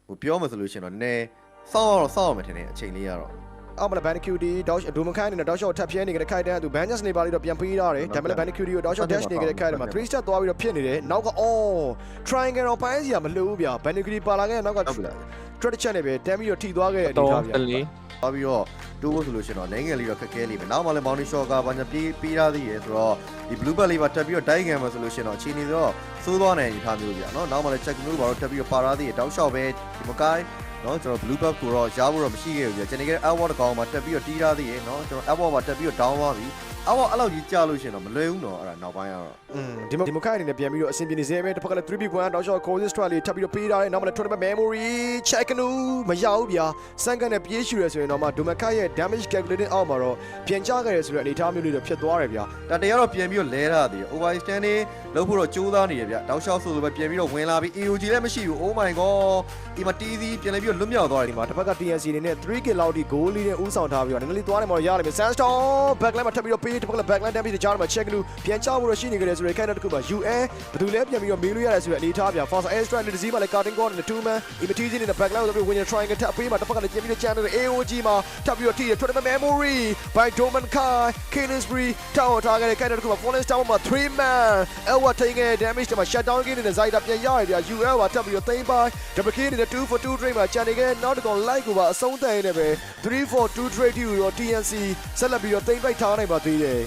ဟိုပြောမှဆိုလို့ရှိရင်တော့နည်းစောင့်မယ်ထင်တယ်အချိန်လေးရတော့အောက်မှာ Bandicuity တောက်ဒိုမခိုင်းနေတဲ့တောက်ရှော့ထပ်ပြဲနေတဲ့ခိုက်တဲ့သူ Banjas နေပါလိတော့ပြန်ပေးရတယ်ဒါပေမဲ့ Bandicuity ကိုတောက်ရှော့ dash နေတဲ့ခိုက်တဲ့မှာ3 step သွားပြီးတော့ဖြစ်နေတယ်နောက်က triangle တော့ပိုင်းစီကမလို့ဘူးဗျာ Bandicuity ပါလာခဲ့နောက်က tradition နဲ့ပဲတမ်းပြီးတော့ထိသွားခဲ့တဲ့အနေထားဗျာသွားပြီးတော့တိုးဖို့ဆိုလို့ရှိရင်တော့နိုင်ငံလေးတော့ခက်ခဲလိမ့်မယ်နောက်မှလည်း Bounty Shot ကဘာညာပြေးရသေးရဲဆိုတော့ဒီ blue belt လေးပါတက်ပြီးတော့ dive game မှာဆိုလို့ရှိရင်တော့အချိန်နေတော့စိုးသွားနိုင်အနေထားမျိုးဗျာနော်နောက်မှလည်း check မျိုးဘာလို့တက်ပြီးတော့ပါရသေးရဲတောက်လျှောက်ပဲဒီမကိုင်းနော်ကျွန်တော် blue belt ကိုတော့ရဖို့တော့မရှိခဲ့ဘူးဗျာကျွန်တော်က award တကောင်မှာတက်ပြီးတော့တီးထားသေးရဲနော်ကျွန်တော် award မှာတက်ပြီးတော့ down သွားပြီaward အဲ့လောက်ကြီးကြာလို့ရှိရင်တော့မလွယ်ဘူးနော်အဲ့ဒါနောက်ပိုင်းကတော့ဒီမခိုင်အနေနဲ့ပြန်ပြီးတော့အဆင်ပြေနေစေပဲတစ်ဖက်ကလည်း 3B1 တောက်ရှော့ course strat လေးထပ်ပြီးတော့ပေးထားတယ်နောက်မှလည်း tournament memory check နူမရဘူးဗျာစန်ကန်နဲ့ပြေးရှူရဆိုရင်တော့မှဒိုမခိုင်ရဲ့ damage calculating အောက်မှာတော့ပြန်ကျခဲ့ရဆိုတဲ့အနေအထားမျိုးလေးတော့ဖြစ်သွားတယ်ဗျာဒါတရားတော့ပြန်ပြီးတော့လဲထားသေးတယ် overstanding လုပ်ဖို့တော့ကြိုးစားနေရဗျာတောက်လျှောက်ဆိုပဲပြန်ပြီးတော့ဝင်လာပြီး AOG လည်းမရှိဘူး oh my god ဒီမှာ TZ ပြန်လဲပြီးတော့လွတ်မြောက်သွားတယ်ဒီမှာတစ်ဖက်က TNC အနေနဲ့ 3k လောက်ဒီ goal လေးနဲ့ဦးဆောင်ထားပြီးတော့နည်းနည်းလေးသွားနေမှာရလိမ့်မယ် Sandstorm backline မှာထပ်ပြီးတော့ပေးတစ်ဖက်ကလည်း backline damage တွေကြားမှာ check လို့ပြန်ချဖို့တော့ရှိနေကြတယ်ဆိုတဲ့ character တစ်ခုမှာ UN ဘယ်သူလဲပြန်ပြီးတော့မေးလို့ရတယ်ဆိုတဲ့အနေထားဗျာ Forza Extra နဲ့ disease မှာလည်း cutting corner နဲ့ 2man Imitizi နဲ့ backline ကိုတော့ဝင်ရ triangle ထပ်ပေးမှာတစ်ဖက်ကလည်းပြန်ပြီးတော့ချမ်းတဲ့ AOG မှာထပ်ပြီးတော့ထိရ tournament memory by Doman Kai Kingsbury ထောက်ထားခဲ့တဲ့ character တစ်ခုမှာ Fallen Star မှာ 3man Elwa ထိန်ခဲ့ damage တွေမှာ shutdown ကိနေတဲ့ Zaida ပြန်ရရဗျာ UN မှာထပ်ပြီးတော့သိမ်းပိုင်း double kill နဲ့ 2 for 2 trade မှာချန်နေခဲ့နောက်တစ်ကောင် like ကိုပါအဆုံးသတ်ရနေပဲ3 for 2 trade ကိုတော့ TNC ဆက်လက်ပြီးတော့သိမ်းပိုက်ထားနိုင်ပါသေးတယ်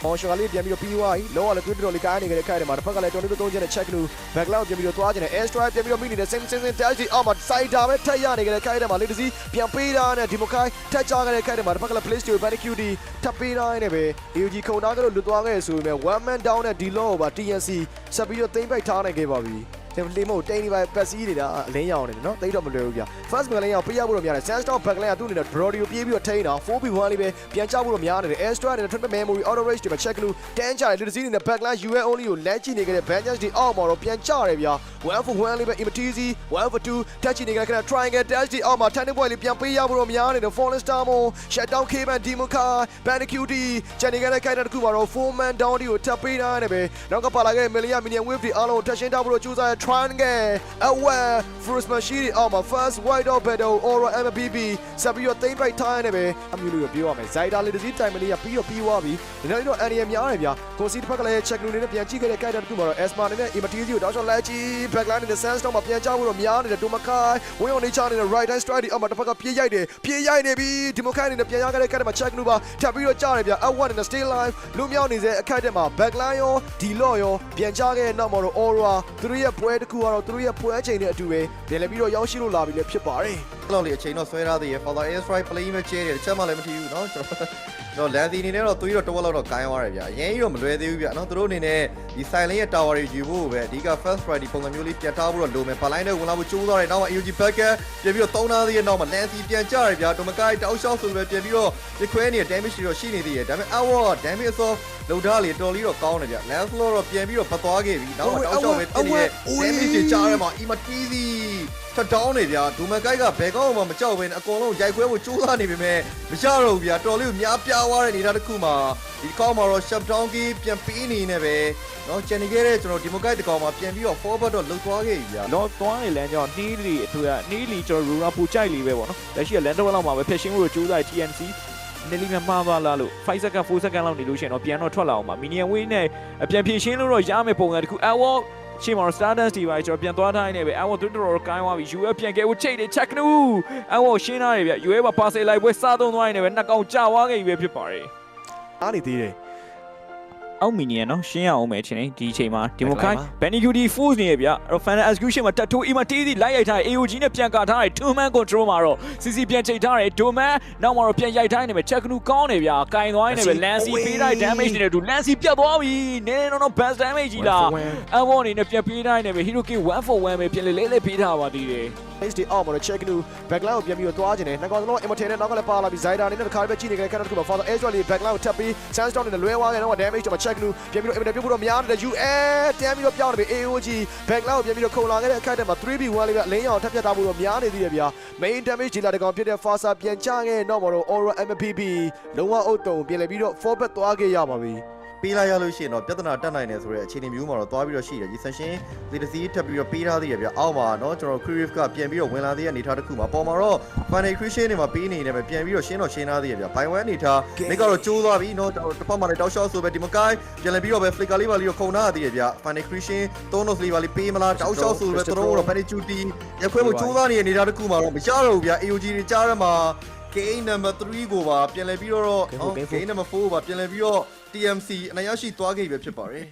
မော်ရှော်ကလေးပြန်ပြီးတော့ပြီးသွားပြီလောကလည်းတွေ့တော်လေးကားနေကြတဲ့ခိုင်တယ်မှာတစ်ဖက်ကလည်းတော်တော်သုံးချက်နဲ့ check လို့ background ပြန်ပြီးတော့သွားကျင်တယ် air strike ပြန်ပြီးတော့မိနေတဲ့ same dash အောက်မှာ side ပဲထက်ရနေကြတဲ့ခိုင်တယ်မှာလေးတစ်စီးပြန်ပေးတာနဲ့ဒီမိုခိုင်ထက်ချခဲ့တဲ့ခိုင်တယ်မှာတစ်ဖက်ကလည်း play store Bandicuity ထပ်ပေးတိုင်းနဲ့ပဲ AUG ခုံသားကတော့လွတ်သွားခဲ့ဆိုပေမဲ့ one man down နဲ့ဒီလောပါ TNC ဆက်ပြီးတော့သိမ်းပိုက်ထားနိုင်ခဲ့ပါပြီလေမို့တိန်ဒီပါပတ်စီးနေတာအလင်းရောင်နေတယ်နော်တိတ်တော့မလွယ်ဘူးဗျာ first man လေးရောပေးရဖို့တော့များတယ် Sandstorm backline ကသူ့အနေနဲ့ Brody ကိုပြေးပြီးတော့ထိန်းတာ 4v1 လေးပဲပြန်ချဖို့တော့များနေတယ် Extra နဲ့ tournament memory auto race တွေမှာ check လို့တန်းချတယ်လူတစ်စီးနေတဲ့ backline UN only ကိုလက်ကြည့်နေကြတဲ့ Banjas တွေအောက်မှာတော့ပြန်ချတယ်ဗျာ 1 for 1 လေးပဲ Imitizi 1 for 2 touch နေကြတဲ့ triangle dash တွေအောက်မှာ turning point လေးပြန်ပေးရဖို့တော့များနေတယ် Fallen Star မို့ shutdown K-man Demoka Bandicuity ချန်နေကြတဲ့ character တစ်ခုမှာတော့ 4 man down တွေကိုထပ်ပေးထားနေပဲနောက်ကပါလာခဲ့ Million Minion Wave တွေအားလုံးထပ်ရှင်းထားဖို့တော့ကြိုးစားတဲ့ triangle aware first machine on my first white out battle aura MPB ဆက်ပြီးတော့သိမ့်ပိုက်ထားနေပဲအမျိုးလိုပြောရမယ် Zaida လေးတစ်စီးတိုင်မလေးကပြီးတော့ပြီးသွားပြီဒီနေ့တော့ area များတယ်ဗျာကိုစီတစ်ဖက်ကလည်း check လို့နေနဲ့ပြန်ကြည့်ခဲ့တဲ့ character တစ်ခုမှာတော့ Esma နဲ့ Imitizi ကိုတောက်ချောက်လိုက်ကြည့် backline နဲ့ Sandstorm မှာပြန်ချဖို့တော့များနေတဲ့ Tomakai ဝင်းအောင်နေချနေတဲ့ right hand strike ဒီအောက်မှာတစ်ဖက်ကပြေးရိုက်နေပြီ Demokai နဲ့ပြန်ရခဲ့တဲ့ character မှာ check လို့ပါထပ်ပြီးတော့ကြားတယ်ဗျာ F1 နဲ့ stay live လူမြောက်နေစေအခက်တက်မှာ backline ရောဒီလော့ရောပြန်ချခဲ့တဲ့နောက်မှာတော့ aura သူတို့ရဲ့ပွဲတစ်ခုကတော့သူတို့ရဲ့ပွဲချိန်နဲ့အတူပဲပြန်လည်းပြီးတော့ရောက်ရှိလို့လာပြီလည်းဖြစ်ပါတယ်အဲ့လောက်လေးအချိန်တော့ဆွဲထားသေးရ Father Air Strike play ပဲကျဲတယ်တစ်ချက်မှလည်းမထီဘူးเนาะကျွန်တော်လန်စီအနေနဲ့တော့သူကြီးတော့တစ်ဝက်လောက်တော့ကိုင်းသွားတယ်ဗျာအရင်ကြီးတော့မလွယ်သေးဘူးဗျာเนาะသူတို့အနေနဲ့ဒီ silent ရဲ့ tower တွေယူဖို့ပဲအဓိက first Friday ပုံစံမျိုးလေးပြန်ထားဖို့တော့လိုမယ် backline နဲ့ဝင်လာဖို့ကြိုးစားတယ်နောက်မှာ AUG backer ပြန်ပြီးတော့သုံးထားသေးရဲ့နောက်မှာလန်စီပြန်ကြတယ်ဗျာဒိုမကိုင်တောက်လျှောက်ဆိုပဲပြန်ပြီးတော့ဒီခွဲနေတဲ့ damage တွေတော့ရှိနေသေးတယ်ဒါပေမဲ့ hour damage ဆိုလုံထားလေတော်လေးတော့ကောင်းတယ်ဗျ Lancelot တော့ပြန်ပြီးတော့ဖတ်သွားခဲ့ပြီနောက်မှာတောက်လျှောက်ပဲဖြစ်နေတဲ့ damage တွေကြားထဲမှာ Imitizi ထပ်တောင်းနေဗျာဒိုမကိုင်ကဘယ်ကောင်းမှမကြောက်ဘဲအကုန်လုံးရိုက်ခွဲဖို့ကြိုးစားနေပေမဲ့မရတော့ဘူးဗျာတော်လေးကိုများပြားသွားတဲ့နေတာတစ်ခုမှာဒီကောင်းမှာတော့ shutdown ကြီးပြန်ပေးနေနေပဲเนาะကျန်နေခဲ့တဲ့ကျွန်တော်ဒီမိုကိုက်တကောင်မှာပြန်ပြီးတော့ forward တော့လှုပ်သွားခဲ့ပြီဗျာတော့သွားနေလမ်းကြောင်းနီးလီအထွေကနီးလီကျွန်တော် Rura ပူကြိုက်လေးပဲပေါ့နော်လက်ရှိကလန်တော့လောက်မှာပဲဖျက်ရှင်းဖို့ကြိုးစား TNC နေလီမှာပါလာလို့5 second 4 second လောက်နေလို့ရှိရင်တော့ပြန်တော့ထွက်လာအောင်ပါ Minion Wave နဲ့အပြန်ဖြည့်ရှင်းလို့တော့ရမယ်ပုံစံတစ်ခု Award ရှေ့မှာ Stardust ဒီပါကျွန်တော်ပြန်သွားထားနေပဲ Award တော်တော်ကိုင်းသွားပြီ UF ပြန်ခဲ့ဖို့ချိန်နေ check နူ Award ရှင်းထားတယ်ဗျ UF ပါ pass လိုက်ပွဲစားသုံးသွားနေပဲနှစ်ကောင်ကြာသွားခဲ့ပြီပဲဖြစ်ပါတယ်အားနေသေးတယ်အောက်မီနီယံနော်ရှင်းရအောင်မယ်ချင်းဒီအချိန်မှာ Demokai Bandicuity Force နေရဗျအဲ့တော့ Final Execution မှာတက်ထိုး Imitizi လိုက်ရိုက်ထားတယ် AOG နဲ့ပြန်ကာထားတယ် 2man control မှာတော့ CC ပြန်ချိန်ထားတယ် Doman နောက်မှာတော့ပြန်ရိုက်ထားနေမယ် check နူကောင်းနေဗျကင်သွားနေပဲ Lancy ပေးလိုက် damage နေတယ်သူ Lancy ပြတ်သွားပြီနည်းနည်းတော့ best damage ကြီးလား Award အနေနဲ့ပြန်ပေးတိုင်းနေပဲ Hero King 1 for 1ပဲပြန်လေးလေးပေးထားပါသေးတယ်H D အောက်မှာတော့ check နူ backline ကိုပြန်ပြီးတော့သွားခြင်းနဲ့နှစ်ကောင်စလုံး Immortal နဲ့နောက်ကလည်းပါလာပြီး Zaida နဲ့တခါပဲကြည့်နေကြတဲ့ character က Father Ezra လေး backline ကိုထပ်ပြီး Sandstorm နဲ့လွဲသွားခဲ့တော့ damage တော့ check နူပြန်ပြီးတော့ Immortal ပြုတ်ဖို့တော့များတယ် UN တန်းပြီးတော့ပြောင်းနေပြီ AOG backline ကိုပြန်ပြီးတော့ခုံလာခဲ့တဲ့အခက်တက်မှာ 3v1 လေးပဲအလင်းရောင်ထပ်ပြတ်ထားဖို့တော့များနေသေးတယ်ဗျာ main damage ကြီးလာတဲ့ကောင်ဖြစ်တဲ့ Fasa ပြန်ချခဲ့တော့မှာတော့ Aura MPB လုံးဝအုတ်တုံပြန်လဲပြီးတော့ forward သွားခဲ့ရပါပြီ ပေးလိုက်ရလို့ရှိရင်တော့ပြဿနာတက်နိုင်တယ်ဆိုတဲ့အခြေအနေမျိုးမှာတော့သွားပြီးတော့ရှိတယ်ဒီ session ဒီတစ်စီးထပ်ပြီးတော့ပေးထားသေးရဗျအောက်မှာเนาะကျွန်တော် Crave ကပြန်ပြီးတော့ဝင်လာသေးတဲ့အနေထားတစ်ခုမှာပေါ်မှာတော့ Final Christian တွေမှာပေးနေတယ်ပဲပြန်ပြီးတော့ရှင်းထားသေးရဗျဘိုင်ဝမ်အနေထားမိကတော့ကျိုးသွားပြီเนาะတစ်ဖက်မှာလည်းတောက်လျှောက်ဆိုပဲဒီမကိုင်းပြန်လည်ပြီးတော့ပဲ flicker လေးပါလေးတော့ခုံထားသေးရဗျ Final Christian 3 လေးပါလေးပေးမလားတောက်လျှောက်ဆိုပဲသူတို့တော့ Penny Duty ရခွဲကိုကျိုးသားနေတဲ့အနေထားတစ်ခုမှာတော့မရတော့ဘူးဗျ AOG တွေကြားရမှာ game number 3ကိုပါပြန်လည်ပြီးတော့ game number 4ကိုပါပြန်လည်ပြီးတော့ TMC အနိုင်ရရှိသွားခဲ့ပြီဖြစ်ပါတယ်